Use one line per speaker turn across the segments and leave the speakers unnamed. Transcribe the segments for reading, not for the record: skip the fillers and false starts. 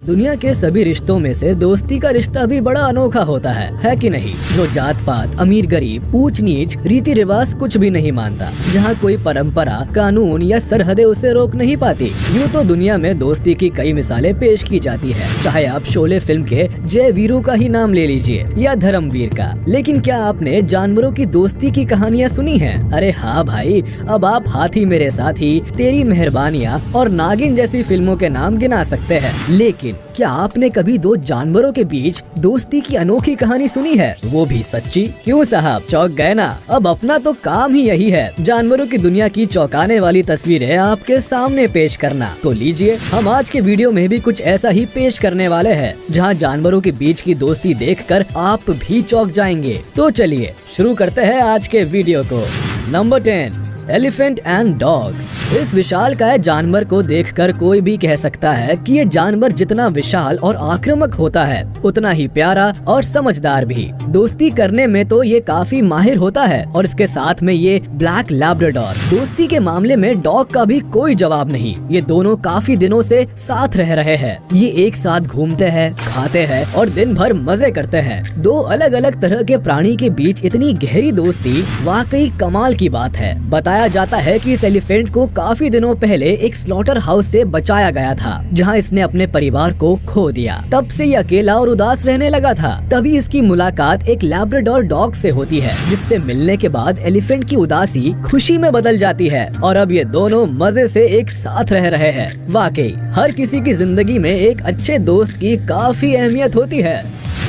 दुनिया के सभी रिश्तों में से दोस्ती का रिश्ता भी बड़ा अनोखा होता है कि नहीं? जो जात पात, अमीर गरीब, ऊंच नीच, रीति रिवाज कुछ भी नहीं मानता, जहाँ कोई परंपरा, कानून या सरहदें उसे रोक नहीं पाती। यूँ तो दुनिया में दोस्ती की कई मिसालें पेश की जाती है, चाहे आप शोले फिल्म के जय वीरू का ही नाम ले लीजिए या धर्मवीर का। लेकिन क्या आपने जानवरों की दोस्ती की कहानियाँ सुनी है? अरे हाँ भाई, अब आप हाथी मेरे साथी, तेरी मेहरबानियाँ और नागिन जैसी फिल्मों के नाम गिना सकते हैं। लेकिन क्या आपने कभी दो जानवरों के बीच दोस्ती की अनोखी कहानी सुनी है, वो भी सच्ची? क्यों साहब, चौंक गए ना? अब अपना तो काम ही यही है, जानवरों की दुनिया की चौंकाने वाली तस्वीरें आपके सामने पेश करना। तो लीजिए, हम आज के वीडियो में भी कुछ ऐसा ही पेश करने वाले हैं, जहां जानवरों के बीच की दोस्ती देखकर आप भी चौंक जाएंगे। तो चलिए शुरू करते हैं आज के वीडियो को। Number 10, elephant and dog. इस विशालकाय जानवर को देखकर कोई भी कह सकता है कि ये जानवर जितना विशाल और आक्रामक होता है, उतना ही प्यारा और समझदार भी। दोस्ती करने में तो ये काफी माहिर होता है और इसके साथ में ये ब्लैक लैब्राडोर। दोस्ती के मामले में डॉग का भी कोई जवाब नहीं। ये दोनों काफी दिनों से साथ रह रहे हैं। ये एक साथ घूमते हैं, खाते हैं और दिन भर मजे करते हैं। दो अलग अलग तरह के प्राणी के बीच इतनी गहरी दोस्ती वाकई कमाल की बात है। बताया जाता है कि इस एलिफेंट को काफी दिनों पहले एक स्लॉटर हाउस से बचाया गया था, जहां इसने अपने परिवार को खो दिया। तब से ये अकेला और उदास रहने लगा था। तभी इसकी मुलाकात एक लैब्राडोर डॉग से होती है, जिससे मिलने के बाद एलिफेंट की उदासी खुशी में बदल जाती है और अब ये दोनों मजे से एक साथ रह रहे हैं। वाकई हर किसी की जिंदगी में एक अच्छे दोस्त की काफी अहमियत होती है।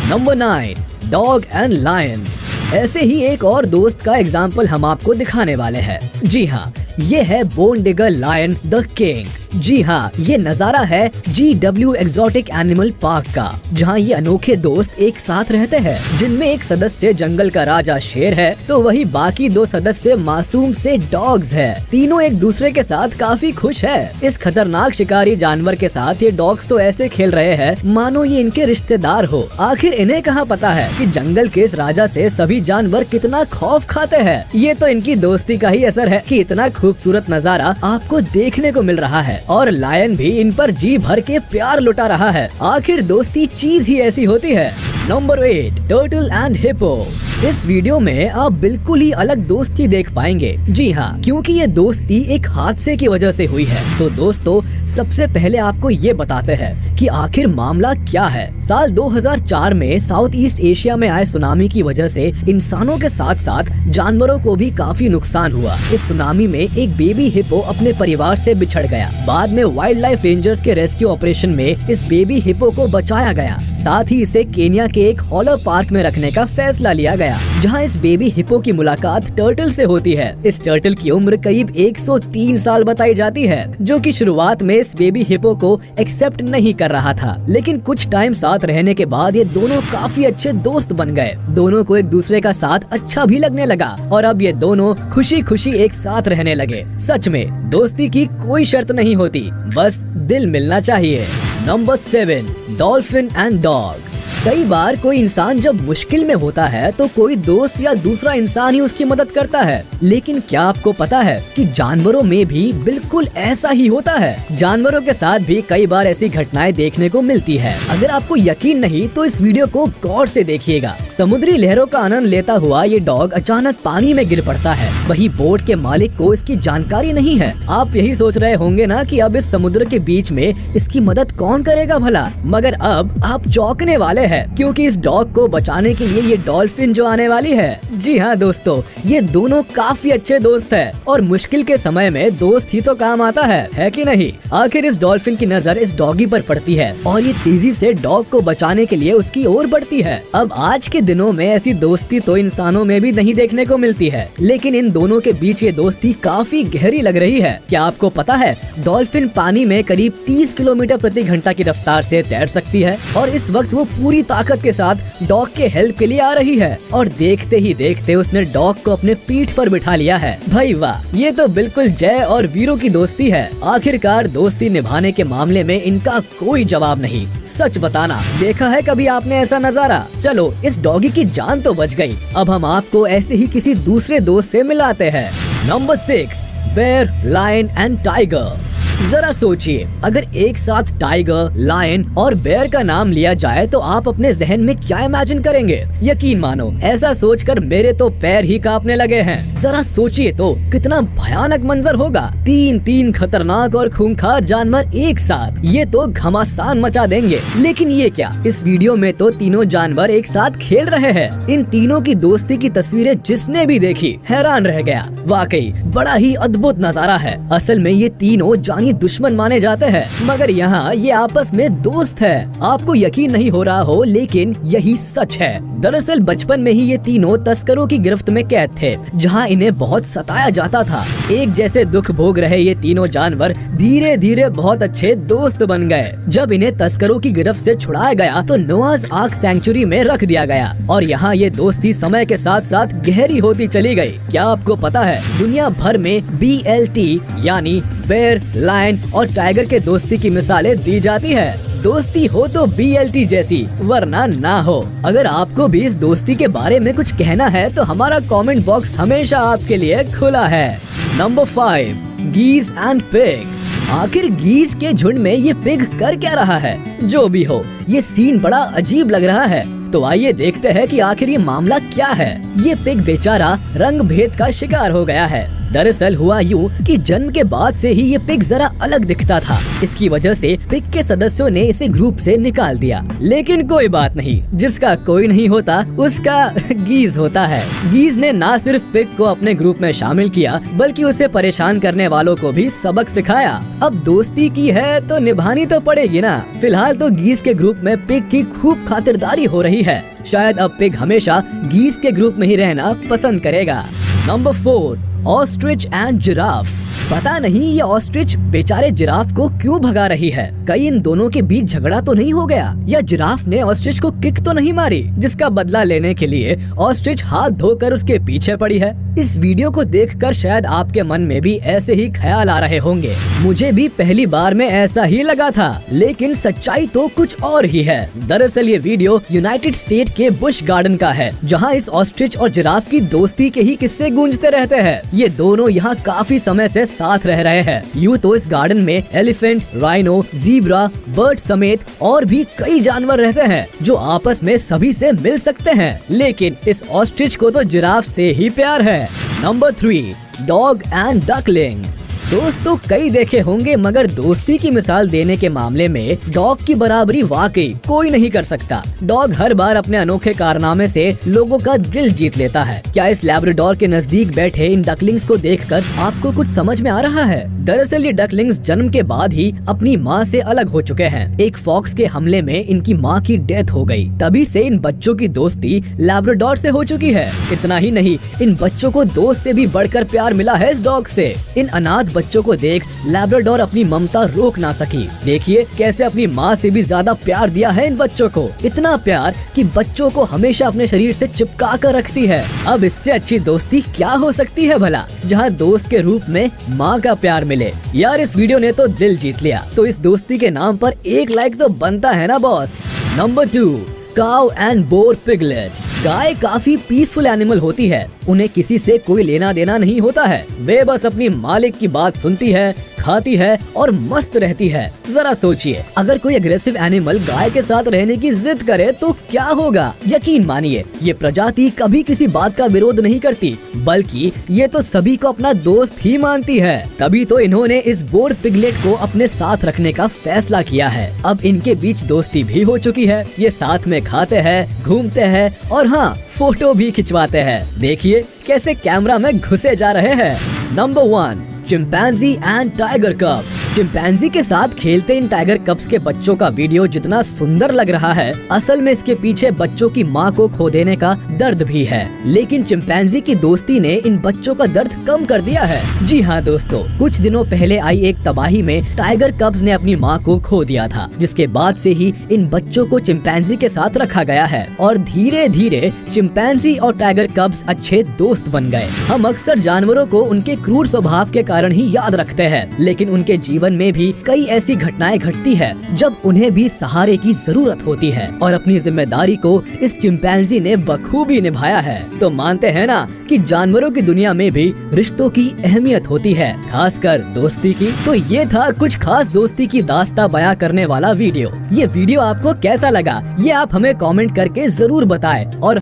Number 9, dog and lion. ऐसे ही एक और दोस्त का एग्जाम्पल हम आपको दिखाने वाले हैं। जी हाँ, ये है bone digger lion the king. जी हाँ, ये नजारा है GW एक्सोटिक एनिमल पार्क का, जहाँ ये अनोखे दोस्त एक साथ रहते हैं, जिनमें एक सदस्य जंगल का राजा शेर है, तो वही बाकी दो सदस्य मासूम से डॉग्स हैं। तीनों एक दूसरे के साथ काफी खुश है। इस खतरनाक शिकारी जानवर के साथ ये डॉग्स तो ऐसे खेल रहे हैं मानो ये इनके रिश्तेदार हो। आखिर इन्हें कहाँ पता है कि जंगल के इस राजा से सभी जानवर कितना खौफ खाते हैं। ये तो इनकी दोस्ती का ही असर है कि इतना खूबसूरत नजारा आपको देखने को मिल रहा है और लायन भी इन पर जी भर के प्यार लुटा रहा है। आखिर दोस्ती चीज ही ऐसी होती है। Number 8, turtle and hippo. इस वीडियो में आप बिल्कुल ही अलग दोस्ती देख पाएंगे। जी हाँ, क्योंकि ये दोस्ती एक हादसे की वजह से हुई है। तो दोस्तों, सबसे पहले आपको ये बताते हैं कि आखिर मामला क्या है। साल 2004 में साउथ ईस्ट एशिया में आए सुनामी की वजह से इंसानों के साथ साथ जानवरों को भी काफी नुकसान हुआ। इस सुनामी में एक बेबी हिप्पो अपने परिवार से बिछड़ गया। बाद में वाइल्ड लाइफ रेंजर्स के रेस्क्यू ऑपरेशन में इस बेबी हिप्पो को बचाया गया। साथ ही इसे केन्या के एक हॉलर पार्क में रखने का फैसला लिया गया, जहां इस बेबी हिप्पो की मुलाकात टर्टल से होती है। इस टर्टल की उम्र करीब 103 साल बताई जाती है, जो कि शुरुआत में इस बेबी हिप्पो को एक्सेप्ट नहीं कर रहा था। लेकिन कुछ टाइम साथ रहने के बाद ये दोनों काफी अच्छे दोस्त बन गए। दोनों को एक दूसरे का साथ अच्छा भी लगने लगा और अब ये दोनों खुशी खुशी एक साथ रहने लगे। सच में दोस्ती की कोई शर्त नहीं होती, बस दिल मिलना चाहिए। Number 7, dolphin and dog. कई बार कोई इंसान जब मुश्किल में होता है तो कोई दोस्त या दूसरा इंसान ही उसकी मदद करता है। लेकिन क्या आपको पता है कि जानवरों में भी बिल्कुल ऐसा ही होता है। जानवरों के साथ भी कई बार ऐसी घटनाएं देखने को मिलती है। अगर आपको यकीन नहीं तो इस वीडियो को गौर से देखिएगा। समुद्री लहरों का आनंद लेता हुआ ये डॉग अचानक पानी में गिर पड़ता है। वही बोट के मालिक को इसकी जानकारी नहीं है। आप यही सोच रहे होंगे ना कि अब इस समुद्र के बीच में इसकी मदद कौन करेगा भला, मगर अब आप चौंकने वाले हैं, क्योंकि इस डॉग को बचाने के लिए ये डॉल्फिन जो आने वाली है। जी हाँ दोस्तों, ये दोनों काफी अच्छे दोस्त हैं और मुश्किल के समय में दोस्त ही तो काम आता है कि नहीं? आखिर इस डॉल्फिन की नजर इस डॉगी पर पड़ती है और ये तेजी से डॉग को बचाने के लिए उसकी ओर बढ़ती है। अब आज के दिनों में ऐसी दोस्ती तो इंसानों में भी नहीं देखने को मिलती है, लेकिन इन दोनों के बीच ये दोस्ती काफी गहरी लग रही है। क्या आपको पता है डॉल्फिन पानी में करीब 30 किलोमीटर प्रति घंटा की रफ्तार से तैर सकती है और इस वक्त वो पूरी ताकत के साथ डॉग के हेल्प के लिए आ रही है और देखते ही देखते उसने डॉग को अपने पीठ पर बिठा लिया है। भाई वाह, ये तो बिल्कुल जय और वीरू की दोस्ती है। आखिरकार दोस्ती निभाने के मामले में इनका कोई जवाब नहीं। सच बताना, देखा है कभी आपने ऐसा नजारा? चलो, इस डॉगी की जान तो बच गई। अब हम आपको ऐसे ही किसी दूसरे दोस्त से मिलाते हैं। Number 6, bear, lion and tiger. जरा सोचिए, अगर एक साथ टाइगर, लायन और बेयर का नाम लिया जाए तो आप अपने जहन में क्या इमेजिन करेंगे? यकीन मानो, ऐसा सोचकर मेरे तो पैर ही कांपने लगे हैं। जरा सोचिए तो कितना भयानक मंजर होगा। तीन खतरनाक और खूंखार जानवर एक साथ, ये तो घमासान मचा देंगे। लेकिन ये क्या, इस वीडियो में तो तीनों जानवर एक साथ खेल रहे हैं। इन तीनों की दोस्ती की तस्वीरें जिसने भी देखी हैरान रह गया। वाकई बड़ा ही अद्भुत नजारा है। असल में ये तीनों जानी दुश्मन माने जाते हैं, मगर यहाँ ये आपस में दोस्त है। आपको यकीन नहीं हो रहा हो, लेकिन यही सच है। दरअसल बचपन में ही ये तीनों तस्करों की गिरफ्त में कैद थे, जहाँ इन्हें बहुत सताया जाता था। एक जैसे दुख भोग रहे ये तीनों जानवर धीरे धीरे बहुत अच्छे दोस्त बन गए। जब इन्हें तस्करों की गिरफ्त से छुड़ाया गया तो नोआज आर्क सैंक्चुरी में रख दिया गया और यहाँ ये दोस्ती समय के साथ साथ गहरी होती चली गई। क्या आपको पता है, दुनिया भर में BLT यानी बेयर, लायन और टाइगर के दोस्ती की मिसालें दी जाती है। दोस्ती हो तो BLT जैसी, वरना ना हो। अगर आपको भी इस दोस्ती के बारे में कुछ कहना है तो हमारा कमेंट बॉक्स हमेशा आपके लिए खुला है। Number 5, geese and pig. आखिर गीज के झुंड में ये पिग कर क्या रहा है? जो भी हो, ये सीन बड़ा अजीब लग रहा है। तो आइए देखते हैं कि आखिर ये मामला क्या है। ये पिग बेचारा रंग भेद का शिकार हो गया है। दरअसल हुआ यूं कि जन्म के बाद से ही ये पिग जरा अलग दिखता था। इसकी वजह से पिग के सदस्यों ने इसे ग्रुप से निकाल दिया। लेकिन कोई बात नहीं, जिसका कोई नहीं होता उसका गीज होता है। गीज ने ना सिर्फ पिग को अपने ग्रुप में शामिल किया, बल्कि उसे परेशान करने वालों को भी सबक सिखाया। अब दोस्ती की है तो निभानी तो पड़ेगी ना। फिलहाल तो गीज के ग्रुप में पिग की खूब खातिरदारी हो रही है। शायद अब पिग हमेशा गीज के ग्रुप में ही रहना पसंद करेगा। Number 4, ostrich and giraffe. पता नहीं ये ऑस्ट्रिच बेचारे जिराफ को क्यों भगा रही है। कहीं इन दोनों के बीच झगड़ा तो नहीं हो गया, या जिराफ ने ऑस्ट्रिच को किक तो नहीं मारी, जिसका बदला लेने के लिए ऑस्ट्रिच हाथ धोकर उसके पीछे पड़ी है। इस वीडियो को देखकर शायद आपके मन में भी ऐसे ही ख्याल आ रहे होंगे। मुझे भी पहली बार में ऐसा ही लगा था, लेकिन सच्चाई तो कुछ और ही है। दरअसल ये वीडियो यूनाइटेड स्टेट के बुश गार्डन का है, जहाँ इस ऑस्ट्रिच और जिराफ की दोस्ती के ही किस्से गूंजते रहते हैं। ये दोनों यहाँ काफी समय से साथ रह रहे हैं। यूँ तो इस गार्डन में एलिफेंट, राइनो, ज़ीब्रा, बर्ड समेत और भी कई जानवर रहते हैं जो आपस में सभी से मिल सकते हैं, लेकिन इस ऑस्ट्रिच को तो जिराफ से ही प्यार है। Number 3, dog and duckling. दोस्तों कई देखे होंगे, मगर दोस्ती की मिसाल देने के मामले में डॉग की बराबरी वाकई कोई नहीं कर सकता। डॉग हर बार अपने अनोखे कारनामे से लोगों का दिल जीत लेता है। क्या इस लैब्राडोर के नजदीक बैठे इन डकलिंग्स को देखकर आपको कुछ समझ में आ रहा है? दरअसल ये डकलिंग्स जन्म के बाद ही अपनी माँ से अलग हो चुके हैं। एक फॉक्स के हमले में इनकी माँ की डेथ हो गई, तभी से इन बच्चों की दोस्ती लैब्राडोर से हो चुकी है। इतना ही नहीं, इन बच्चों को दोस्त से भी बढ़कर प्यार मिला है इस डॉग से। इन अनाथ बच्चों को देख लैब्राडोर अपनी ममता रोक ना सकी। देखिए कैसे अपनी माँ से भी ज्यादा प्यार दिया है इन बच्चों को, इतना प्यार कि बच्चों को हमेशा अपने शरीर से चिपका कर रखती है। अब इससे अच्छी दोस्ती क्या हो सकती है भला, जहाँ दोस्त के रूप में माँ का प्यार मिले। यार इस वीडियो ने तो दिल जीत लिया, तो इस दोस्ती के नाम पर 1 लाइक तो बनता है ना boss. Number 2, cow and boar piglet. गाय काफी पीसफुल एनिमल होती है, उन्हें किसी से कोई लेना देना नहीं होता है। वे बस अपनी मालिक की बात सुनती है, खाती है और मस्त रहती है। जरा सोचिए, अगर कोई अग्रेसिव एनिमल गाय के साथ रहने की जिद करे तो क्या होगा। यकीन मानिए ये प्रजाति कभी किसी बात का विरोध नहीं करती, बल्कि ये तो सभी को अपना दोस्त ही मानती है। तभी तो इन्होंने इस बोर पिगलेट को अपने साथ रखने का फैसला किया है। अब इनके बीच दोस्ती भी हो चुकी है। ये साथ में खाते हैं, घूमते हैं और हाँ, फोटो भी खिंचवाते हैं। देखिए कैसे कैमरा में घुसे जा रहे हैं। Number 1, chimpanzee and tiger cups. Chimpanzee के साथ खेलते इन टाइगर कप्स के बच्चों का वीडियो जितना सुंदर लग रहा है, असल में इसके पीछे बच्चों की मां को खो देने का दर्द भी है। लेकिन चिंपैंजी की दोस्ती ने इन बच्चों का दर्द कम कर दिया है। जी हाँ दोस्तों, कुछ दिनों पहले आई एक तबाही में टाइगर कप्स ने अपनी मां को खो दिया था, जिसके बाद से ही इन बच्चों को चिंपैंजी के साथ रखा गया है और धीरे धीरे चिंपैंजी और टाइगर कप्स अच्छे दोस्त बन गए। हम अक्सर जानवरों को उनके क्रूर स्वभाव के कारण ही याद रखते हैं, लेकिन उनके जीवन जीवन में भी कई ऐसी घटनाएं घटती है जब उन्हें भी सहारे की जरूरत होती है, और अपनी जिम्मेदारी को इस चिंपैंजी ने बखूबी निभाया है। तो मानते हैं ना कि जानवरों की दुनिया में भी रिश्तों की अहमियत होती है, खासकर दोस्ती की। तो ये था कुछ खास दोस्ती की दास्तां बयां करने वाला वीडियो। ये वीडियो आपको कैसा लगा ये आप हमें कमेंट करके जरूर बताएं, और